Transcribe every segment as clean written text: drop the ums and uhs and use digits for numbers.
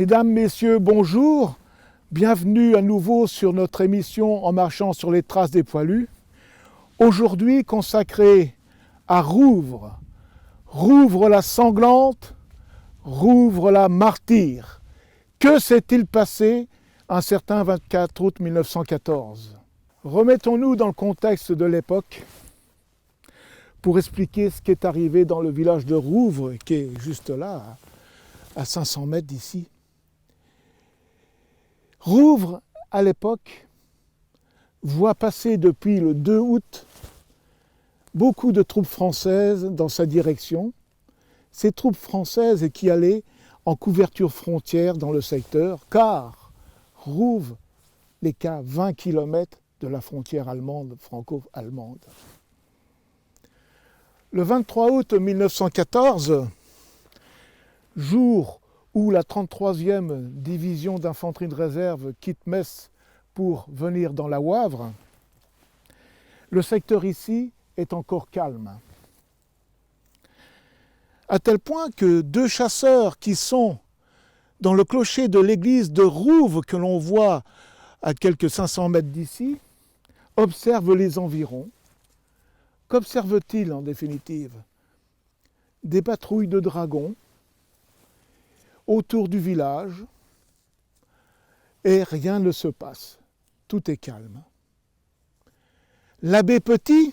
Mesdames, Messieurs, bonjour. Bienvenue à nouveau sur notre émission En marchant sur les traces des poilus. Aujourd'hui consacrée à Rouvres. Rouvres la sanglante, Rouvres la martyre. Que s'est-il passé un certain 24 août 1914 ? Remettons-nous dans le contexte de l'époque pour expliquer ce qui est arrivé dans le village de Rouvres, qui est juste là, à 500 mètres d'ici. Rouvres, à l'époque, voit passer depuis le 2 août beaucoup de troupes françaises dans sa direction. Ces troupes françaises qui allaient en couverture frontière dans le secteur, car Rouvres n'est qu'à 20 km de la frontière allemande, franco-allemande. Le 23 août 1914, jour où la 33e division d'infanterie de réserve quitte Metz pour venir dans la Wavre, le secteur ici est encore calme. À tel point que deux chasseurs qui sont dans le clocher de l'église de Rouvres, que l'on voit à quelques 500 mètres d'ici, observent les environs. Qu'observent-ils en définitive ? Des patrouilles de dragons autour du village et rien ne se passe. Tout est calme. L'abbé Petit,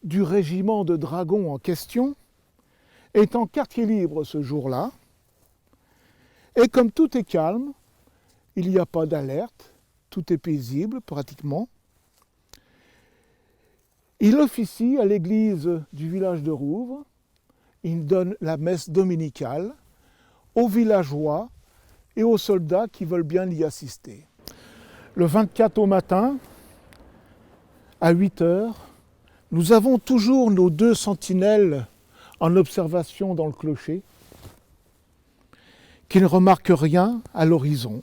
du régiment de dragons en question, est en quartier libre ce jour-là. Et comme tout est calme, il n'y a pas d'alerte, tout est paisible pratiquement. Il officie à l'église du village de Rouvres, il donne la messe dominicale aux villageois et aux soldats qui veulent bien y assister. Le 24 au matin, à 8 heures, nous avons toujours nos deux sentinelles en observation dans le clocher, qui ne remarquent rien à l'horizon,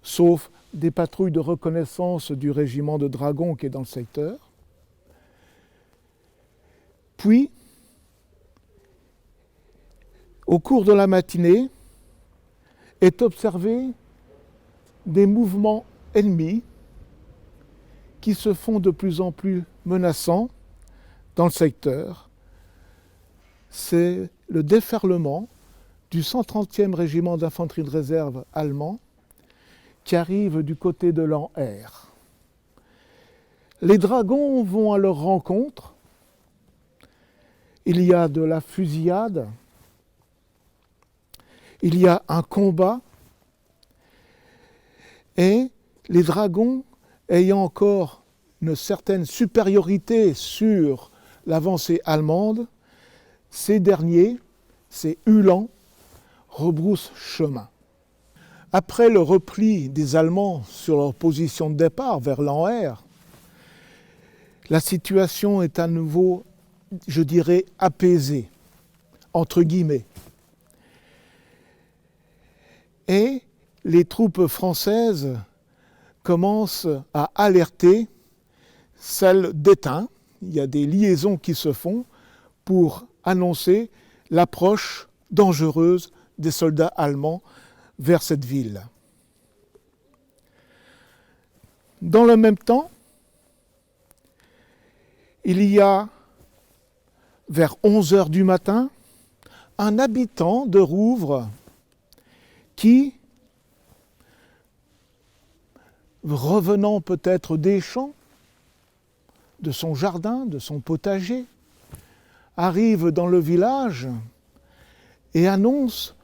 sauf des patrouilles de reconnaissance du régiment de dragons qui est dans le secteur. Puis, au cours de la matinée, est observé des mouvements ennemis qui se font de plus en plus menaçants dans le secteur. C'est le déferlement du 130e régiment d'infanterie de réserve allemand qui arrive du côté de l'An-R. Les dragons vont à leur rencontre. Il y a de la fusillade, il y a un combat, et les dragons, ayant encore une certaine supériorité sur l'avancée allemande, ces derniers, ces Uhlans, rebroussent chemin. Après le repli des Allemands sur leur position de départ vers l'An-R, la situation est à nouveau, je dirais, apaisée, entre guillemets. Et les troupes françaises commencent à alerter celles d'Étain. Il y a des liaisons qui se font pour annoncer l'approche dangereuse des soldats allemands vers cette ville. Dans le même temps, il y a, vers 11 heures du matin, un habitant de Rouvres qui, revenant peut-être des champs, de son jardin, de son potager, arrive dans le village et annonce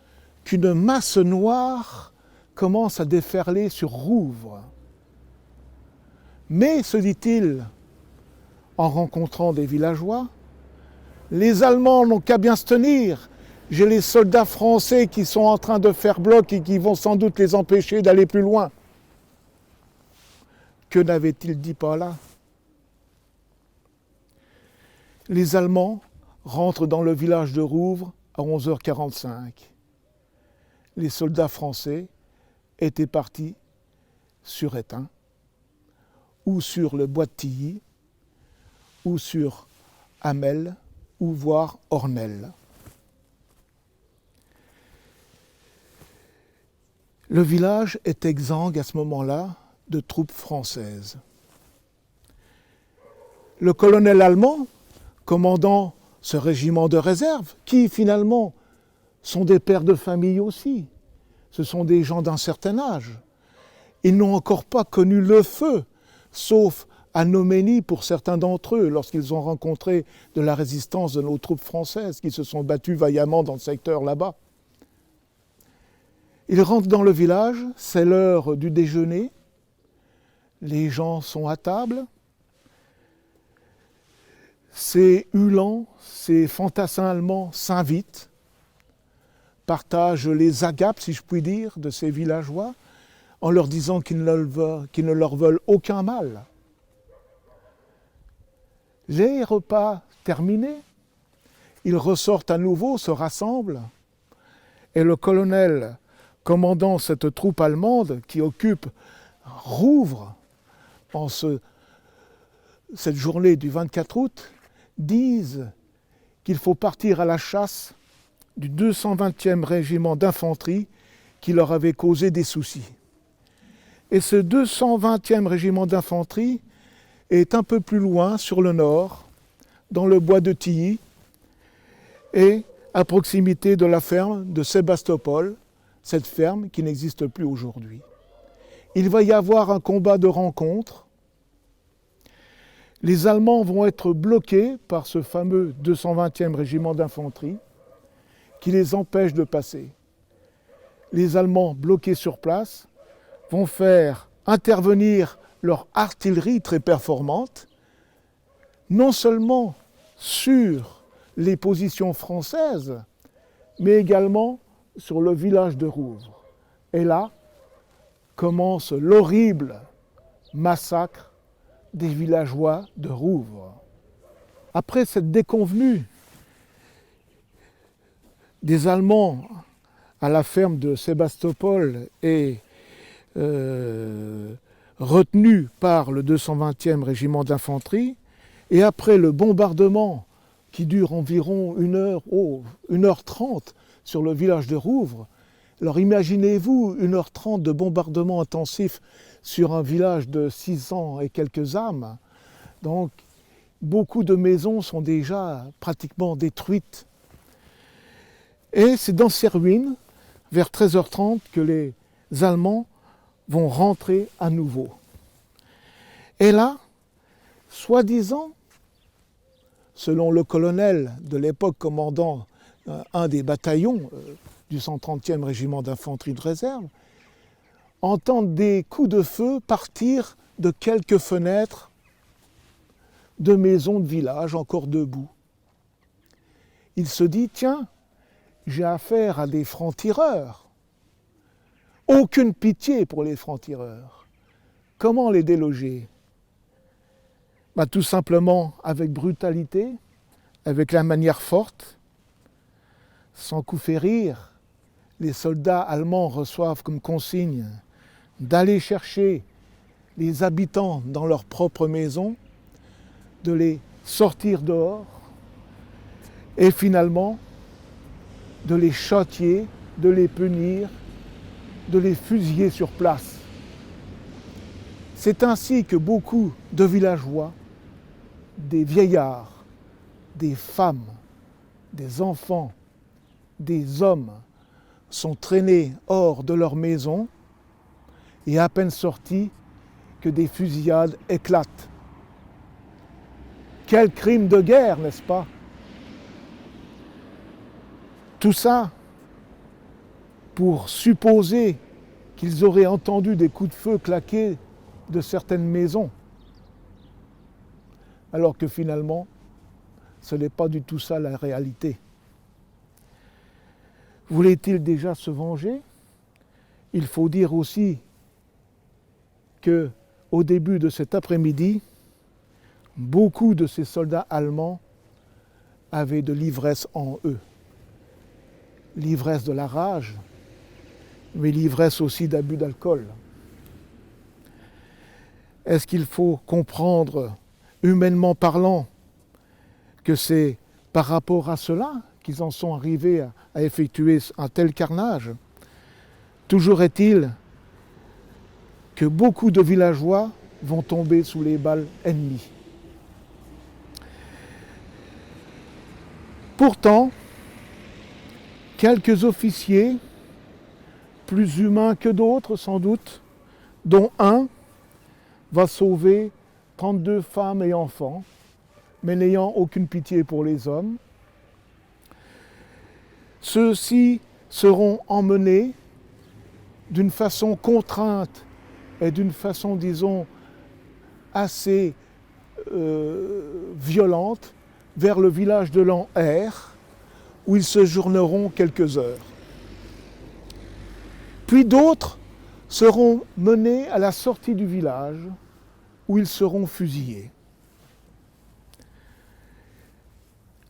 qu'une masse noire commence à déferler sur Rouvres. Mais, se dit-il, en rencontrant des villageois, les Allemands n'ont qu'à bien se tenir. J'ai les soldats français qui sont en train de faire bloc et qui vont sans doute les empêcher d'aller plus loin. Que n'avait-il dit par là ? Les Allemands rentrent dans le village de Rouvres à 11h45. Les soldats français étaient partis sur Étain, ou sur le bois de Tilly, ou sur Hamel, ou voire Ornel. Le village est exsangue à ce moment-là de troupes françaises. Le colonel allemand, commandant ce régiment de réserve, qui finalement sont des pères de famille aussi, ce sont des gens d'un certain âge. Ils n'ont encore pas connu le feu, sauf à Noménie pour certains d'entre eux, lorsqu'ils ont rencontré de la résistance de nos troupes françaises qui se sont battues vaillamment dans le secteur là-bas. Ils rentrent dans le village, c'est l'heure du déjeuner, les gens sont à table. Ces Uhlans, ces fantassins allemands s'invitent, partagent les agapes, si je puis dire, de ces villageois, en leur disant qu'ils ne leur veulent aucun mal. Les repas terminés, ils ressortent à nouveau, se rassemblent, et le colonel commandant cette troupe allemande qui occupe Rouvres en cette journée du 24 août, disent qu'il faut partir à la chasse du 220e régiment d'infanterie qui leur avait causé des soucis. Et ce 220e régiment d'infanterie est un peu plus loin, sur le nord, dans le bois de Tilly, et à proximité de la ferme de Sébastopol, cette ferme qui n'existe plus aujourd'hui. Il va y avoir un combat de rencontre. Les Allemands vont être bloqués par ce fameux 220e régiment d'infanterie qui les empêche de passer. Les Allemands bloqués sur place vont faire intervenir leur artillerie très performante, non seulement sur les positions françaises, mais également sur le village de Rouvres. Et là commence l'horrible massacre des villageois de Rouvres. Après cette déconvenue des Allemands à la ferme de Sébastopol et retenus par le 220e régiment d'infanterie, et après le bombardement qui dure environ 1h30 sur le village de Rouvres, alors imaginez-vous 1h30 de bombardement intensif sur un village de 600 et quelques âmes. Donc beaucoup de maisons sont déjà pratiquement détruites. Et c'est dans ces ruines, vers 13h30, que les Allemands vont rentrer à nouveau. Et là, soi-disant, selon le colonel de l'époque commandant un des bataillons du 130e régiment d'infanterie de réserve, entendent des coups de feu partir de quelques fenêtres de maisons de village encore debout. Il se dit, tiens, j'ai affaire à des francs-tireurs. Aucune pitié pour les francs-tireurs. Comment les déloger ? Tout simplement avec brutalité, avec la manière forte, sans coup férir. Les soldats allemands reçoivent comme consigne d'aller chercher les habitants dans leur propre maison, de les sortir dehors et finalement de les châtier, de les punir, de les fusiller sur place. C'est ainsi que beaucoup de villageois, des vieillards, des femmes, des enfants, des hommes sont traînés hors de leur maison et à peine sortis que des fusillades éclatent. Quel crime de guerre, n'est-ce pas ? Tout ça pour supposer qu'ils auraient entendu des coups de feu claquer de certaines maisons, alors que finalement, ce n'est pas du tout ça la réalité. Voulait-il déjà se venger ? Il faut dire aussi qu'au début de cet après-midi, beaucoup de ces soldats allemands avaient de l'ivresse en eux. L'ivresse de la rage, mais l'ivresse aussi d'abus d'alcool. Est-ce qu'il faut comprendre, humainement parlant, que c'est par rapport à cela qu'ils en sont arrivés à effectuer un tel carnage ? Toujours est-il que beaucoup de villageois vont tomber sous les balles ennemies. Pourtant, quelques officiers, plus humains que d'autres sans doute, dont un va sauver 32 femmes et enfants, mais n'ayant aucune pitié pour les hommes. Ceux-ci seront emmenés d'une façon contrainte et d'une façon, disons, assez violente vers le village de Lanher, où ils séjourneront quelques heures. Puis d'autres seront menés à la sortie du village, où ils seront fusillés.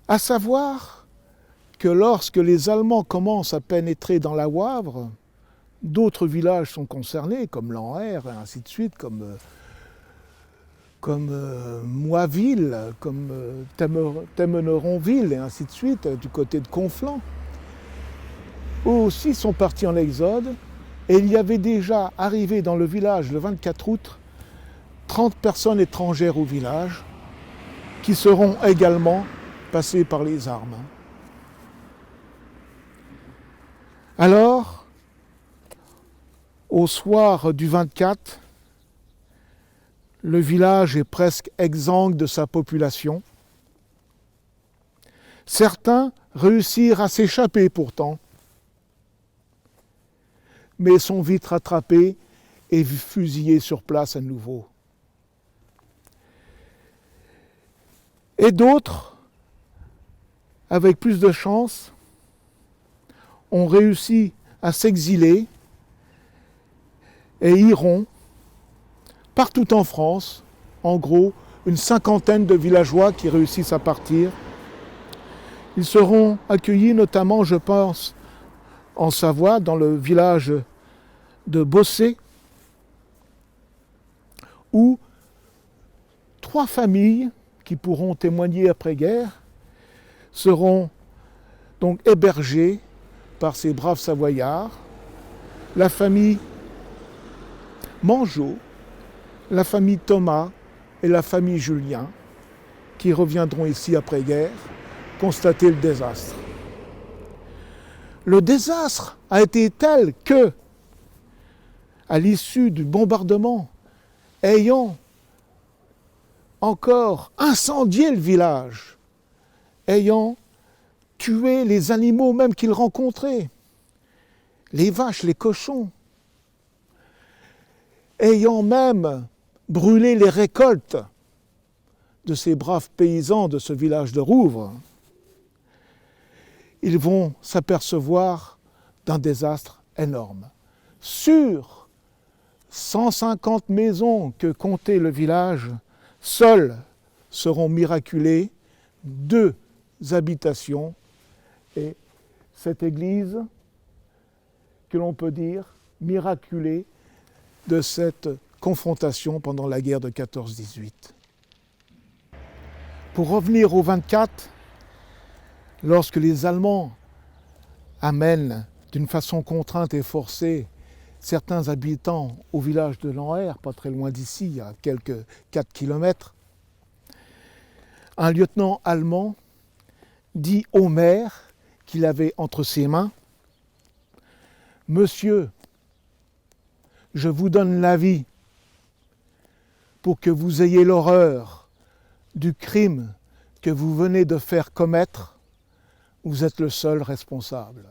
À savoir que lorsque les Allemands commencent à pénétrer dans la Wavre, d'autres villages sont concernés, comme Lanher et ainsi de suite, comme Moiville, comme Temeneronville et ainsi de suite, du côté de Conflans. Eux aussi sont partis en exode, et il y avait déjà arrivé dans le village le 24 août 30 personnes étrangères au village, qui seront également passées par les armes. Alors, au soir du 24, le village est presque exsangue de sa population. Certains réussirent à s'échapper pourtant, mais sont vite rattrapés et fusillés sur place à nouveau. Et d'autres, avec plus de chance, ont réussi à s'exiler et iront partout en France, en gros, une cinquantaine de villageois qui réussissent à partir. Ils seront accueillis notamment, je pense, en Savoie, dans le village de Bossé, où 3 familles, qui pourront témoigner après-guerre, seront donc hébergées par ces braves Savoyards, la famille Mangeot, la famille Thomas et la famille Julien, qui reviendront ici après-guerre constater le désastre. Le désastre a été tel que, à l'issue du bombardement, ayant encore incendié le village, ayant tué les animaux même qu'ils rencontraient, les vaches, les cochons, ayant même brûlé les récoltes de ces braves paysans de ce village de Rouvres, ils vont s'apercevoir d'un désastre énorme. Sur 150 maisons que comptait le village, seules seront miraculées 2 habitations et cette église que l'on peut dire miraculée de cette confrontation pendant la guerre de 14-18. Pour revenir au 24, lorsque les Allemands amènent d'une façon contrainte et forcée certains habitants au village de Lanher, pas très loin d'ici, à quelques 4 kilomètres, un lieutenant allemand dit au maire qu'il avait entre ses mains « Monsieur, je vous donne la vie pour que vous ayez l'horreur du crime que vous venez de faire commettre, vous êtes le seul responsable. »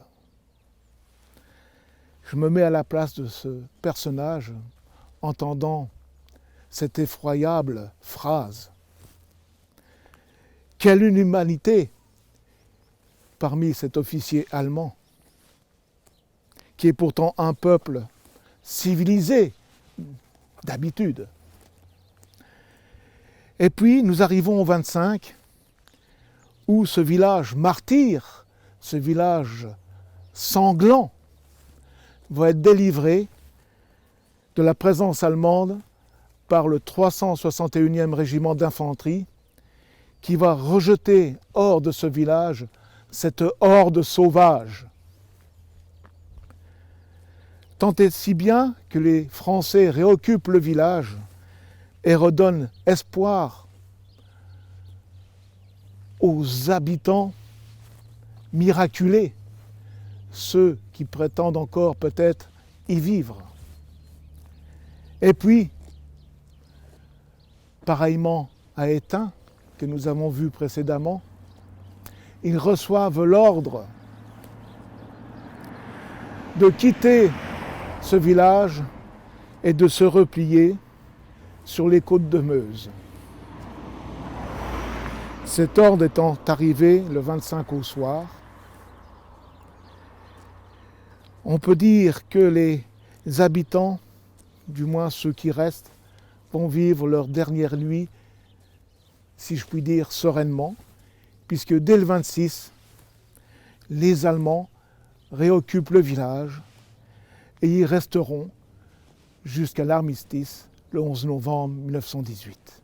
Je me mets à la place de ce personnage, entendant cette effroyable phrase. Quelle inhumanité parmi cet officier allemand, qui est pourtant un peuple civilisé d'habitude. Et puis nous arrivons au 25, où ce village martyr, ce village sanglant, va être délivré de la présence allemande par le 361e régiment d'infanterie, qui va rejeter hors de ce village cette horde sauvage. Tant et si bien que les Français réoccupent le village et redonnent espoir aux habitants miraculés, ceux qui prétendent encore peut-être y vivre. Et puis, pareillement à Étain, que nous avons vu précédemment, ils reçoivent l'ordre de quitter ce village et de se replier sur les côtes de Meuse. Cet ordre étant arrivé le 25 au soir, on peut dire que les habitants, du moins ceux qui restent, vont vivre leur dernière nuit, si je puis dire, sereinement, puisque dès le 26, les Allemands réoccupent le village et y resteront jusqu'à l'armistice le 11 novembre 1918.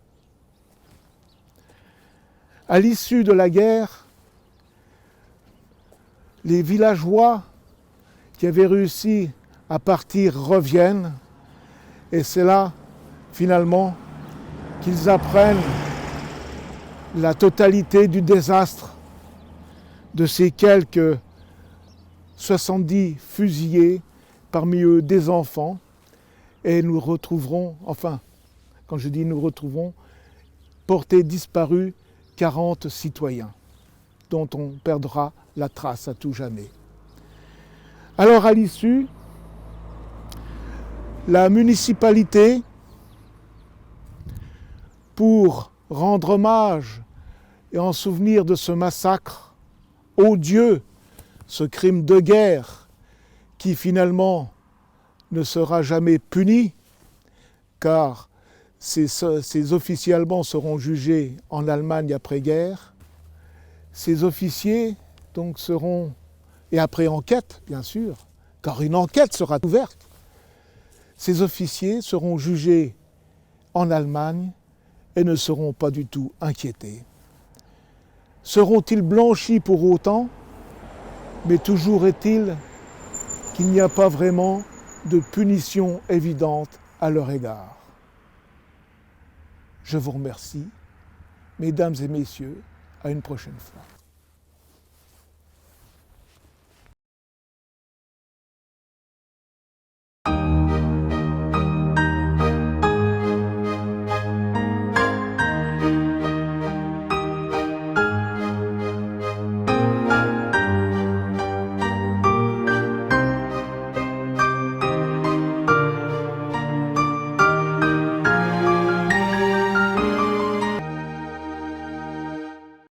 À l'issue de la guerre, les villageois qui avaient réussi à partir reviennent, et c'est là, finalement, qu'ils apprennent la totalité du désastre de ces quelques 70 fusillés, parmi eux des enfants, et nous retrouverons, enfin, quand je dis nous retrouverons, portés disparus 40 citoyens, dont on perdra la trace à tout jamais. Alors à l'issue, la municipalité, pour rendre hommage et en souvenir de ce massacre odieux, ce crime de guerre qui finalement ne sera jamais puni, car ces officiers allemands seront jugés en Allemagne après-guerre. Ces officiers donc seront, et après enquête bien sûr, car une enquête sera ouverte, ces officiers seront jugés en Allemagne et ne seront pas du tout inquiétés. Seront-ils blanchis pour autant? Mais toujours est-il qu'il n'y a pas vraiment de punition évidente à leur égard. Je vous remercie, mesdames et messieurs, à une prochaine fois.